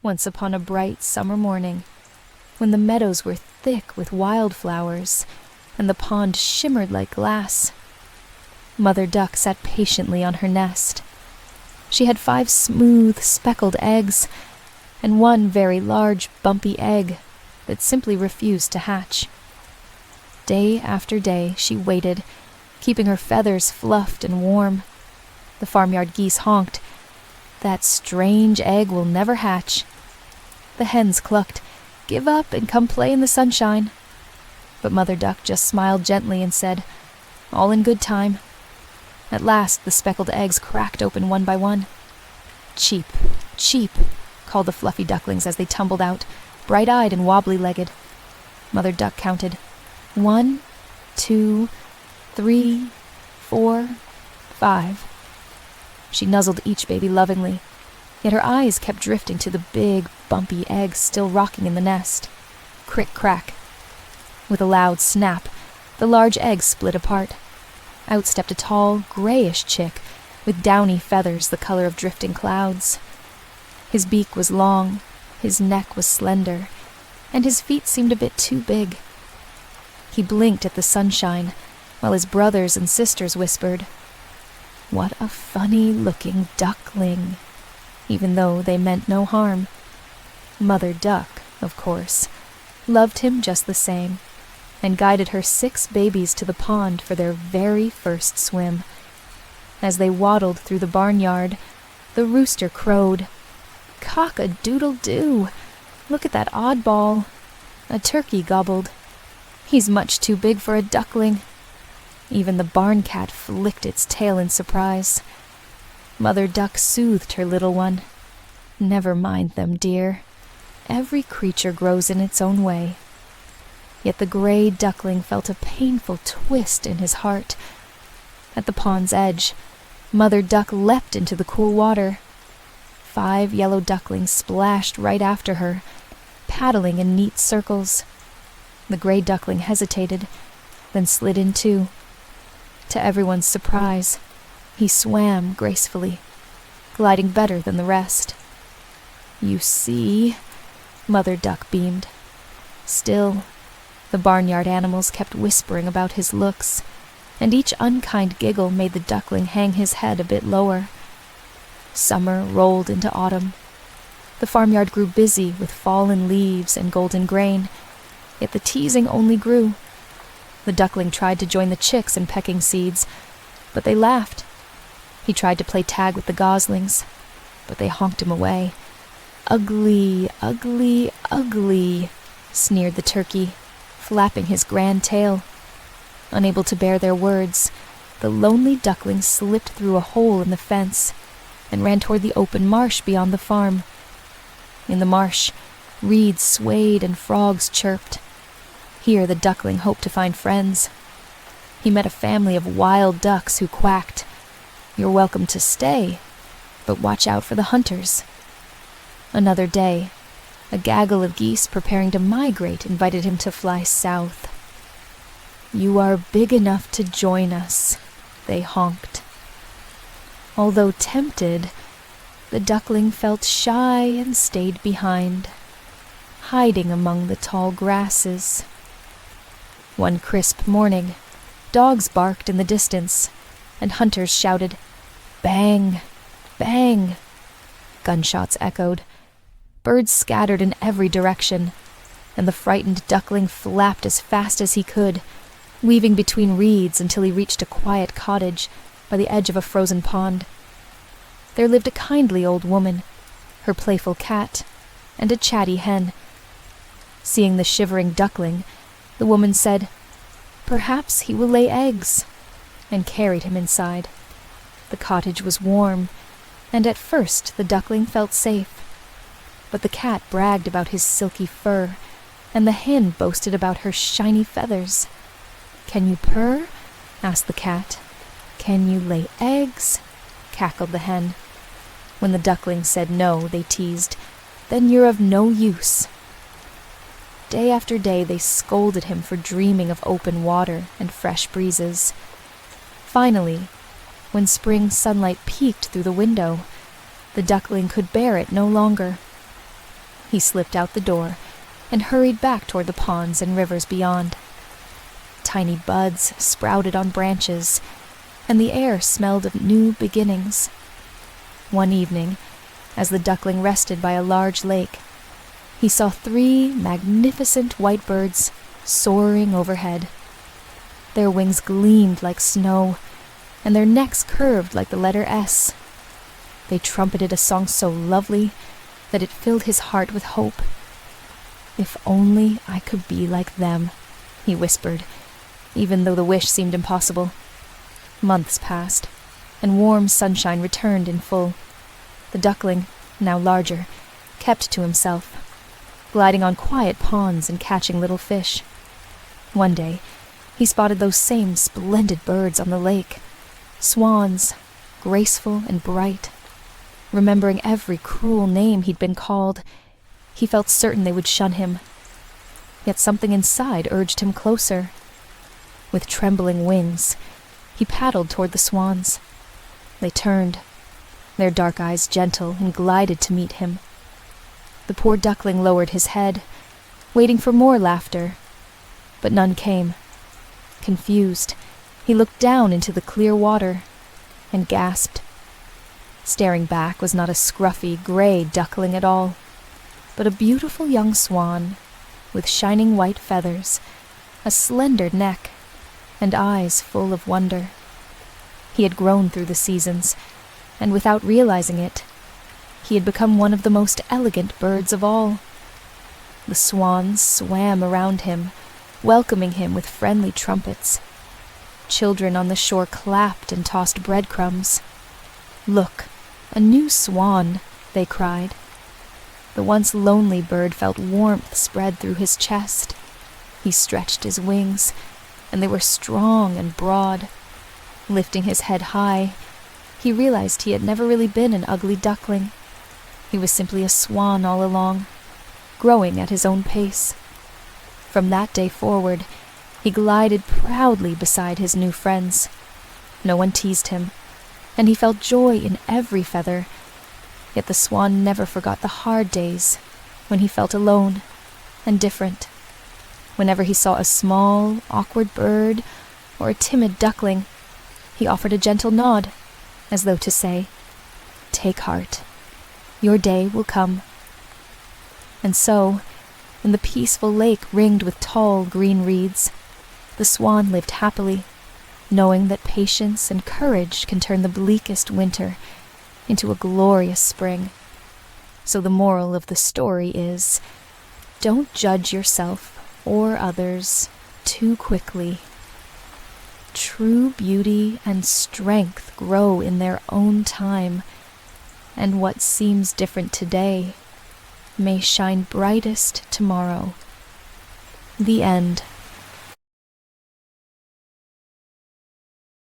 Once upon a bright summer morning, when the meadows were thick with wildflowers and the pond shimmered like glass, Mother Duck sat patiently on her nest. She had 5 smooth, speckled eggs, and 1 very large, bumpy egg that simply refused to hatch. Day after day she waited, keeping her feathers fluffed and warm. The farmyard geese honked. "That strange egg will never hatch." The hens clucked, "Give up and come play in the sunshine." But Mother Duck just smiled gently and said, "All in good time." At last the speckled eggs cracked open one by one. "Cheep, cheep," called the fluffy ducklings as they tumbled out, bright-eyed and wobbly-legged. Mother Duck counted, 1, 2, 3, 4, 5. She nuzzled each baby lovingly, yet her eyes kept drifting to the big, bumpy eggs still rocking in the nest. Crick-crack. With a loud snap, the large eggs split apart. Out stepped a tall, grayish chick with downy feathers the color of drifting clouds. His beak was long, his neck was slender, and his feet seemed a bit too big. He blinked at the sunshine, while his brothers and sisters whispered, "What a funny-looking duckling," even though they meant no harm. Mother Duck, of course, loved him just the same, and guided her 6 babies to the pond for their very first swim. As they waddled through the barnyard, the rooster crowed, "Cock-a-doodle-doo! Look at that oddball!" A turkey gobbled, "He's much too big for a duckling." Even the barn cat flicked its tail in surprise. Mother Duck soothed her little one. "Never mind them, dear. Every creature grows in its own way." Yet the gray duckling felt a painful twist in his heart. At the pond's edge, Mother Duck leapt into the cool water. 5 yellow ducklings splashed right after her, paddling in neat circles. The gray duckling hesitated, then slid in too. To everyone's surprise, he swam gracefully, gliding better than the rest. "You see," Mother Duck beamed. Still, the barnyard animals kept whispering about his looks, and each unkind giggle made the duckling hang his head a bit lower. Summer rolled into autumn. The farmyard grew busy with fallen leaves and golden grain, yet the teasing only grew. The duckling tried to join the chicks in pecking seeds, but they laughed. He tried to play tag with the goslings, but they honked him away. "Ugly, ugly, ugly," sneered the turkey, flapping his grand tail. Unable to bear their words, the lonely duckling slipped through a hole in the fence and ran toward the open marsh beyond the farm. In the marsh, reeds swayed and frogs chirped. Here the duckling hoped to find friends. He met a family of wild ducks who quacked, "You're welcome to stay, but watch out for the hunters." Another day, a gaggle of geese preparing to migrate invited him to fly south. "You are big enough to join us," they honked. Although tempted, the duckling felt shy and stayed behind, hiding among the tall grasses. One crisp morning, dogs barked in the distance, and hunters shouted, "Bang! Bang!" Gunshots echoed. Birds scattered in every direction, and the frightened duckling flapped as fast as he could, weaving between reeds until he reached a quiet cottage by the edge of a frozen pond. There lived a kindly old woman, her playful cat, and a chatty hen. Seeing the shivering duckling, the woman said, "Perhaps he will lay eggs," and carried him inside. The cottage was warm, and at first the duckling felt safe. But the cat bragged about his silky fur, and the hen boasted about her shiny feathers. "Can you purr?" asked the cat. "Can you lay eggs?" cackled the hen. When the duckling said no, they teased, "Then you're of no use." Day after day they scolded him for dreaming of open water and fresh breezes. Finally, when spring sunlight peeked through the window, the duckling could bear it no longer. He slipped out the door and hurried back toward the ponds and rivers beyond. Tiny buds sprouted on branches, and the air smelled of new beginnings. One evening, as the duckling rested by a large lake, he saw 3 magnificent white birds soaring overhead. Their wings gleamed like snow, and their necks curved like the letter S. They trumpeted a song so lovely that it filled his heart with hope. "If only I could be like them," he whispered, even though the wish seemed impossible. Months passed, and warm sunshine returned in full. The duckling, now larger, kept to himself, gliding on quiet ponds and catching little fish. One day, he spotted those same splendid birds on the lake, swans, graceful and bright. Remembering every cruel name he'd been called, he felt certain they would shun him. Yet something inside urged him closer. With trembling wings, he paddled toward the swans. They turned, their dark eyes gentle, and glided to meet him. The poor duckling lowered his head, waiting for more laughter, but none came. Confused, he looked down into the clear water and gasped. Staring back was not a scruffy, gray duckling at all, but a beautiful young swan with shining white feathers, a slender neck, and eyes full of wonder. He had grown through the seasons, and without realizing it, he had become one of the most elegant birds of all. The swans swam around him, welcoming him with friendly trumpets. Children on the shore clapped and tossed breadcrumbs. "Look, a new swan," they cried. The once lonely bird felt warmth spread through his chest. He stretched his wings, and they were strong and broad. Lifting his head high, he realized he had never really been an ugly duckling. He was simply a swan all along, growing at his own pace. From that day forward, he glided proudly beside his new friends. No one teased him, and he felt joy in every feather. Yet the swan never forgot the hard days when he felt alone and different. Whenever he saw a small, awkward bird or a timid duckling, he offered a gentle nod, as though to say, "Take heart. Your day will come." And so, in the peaceful lake ringed with tall green reeds, the swan lived happily, knowing that patience and courage can turn the bleakest winter into a glorious spring. So the moral of the story is, don't judge yourself or others too quickly. True beauty and strength grow in their own time, and what seems different today may shine brightest tomorrow. The end.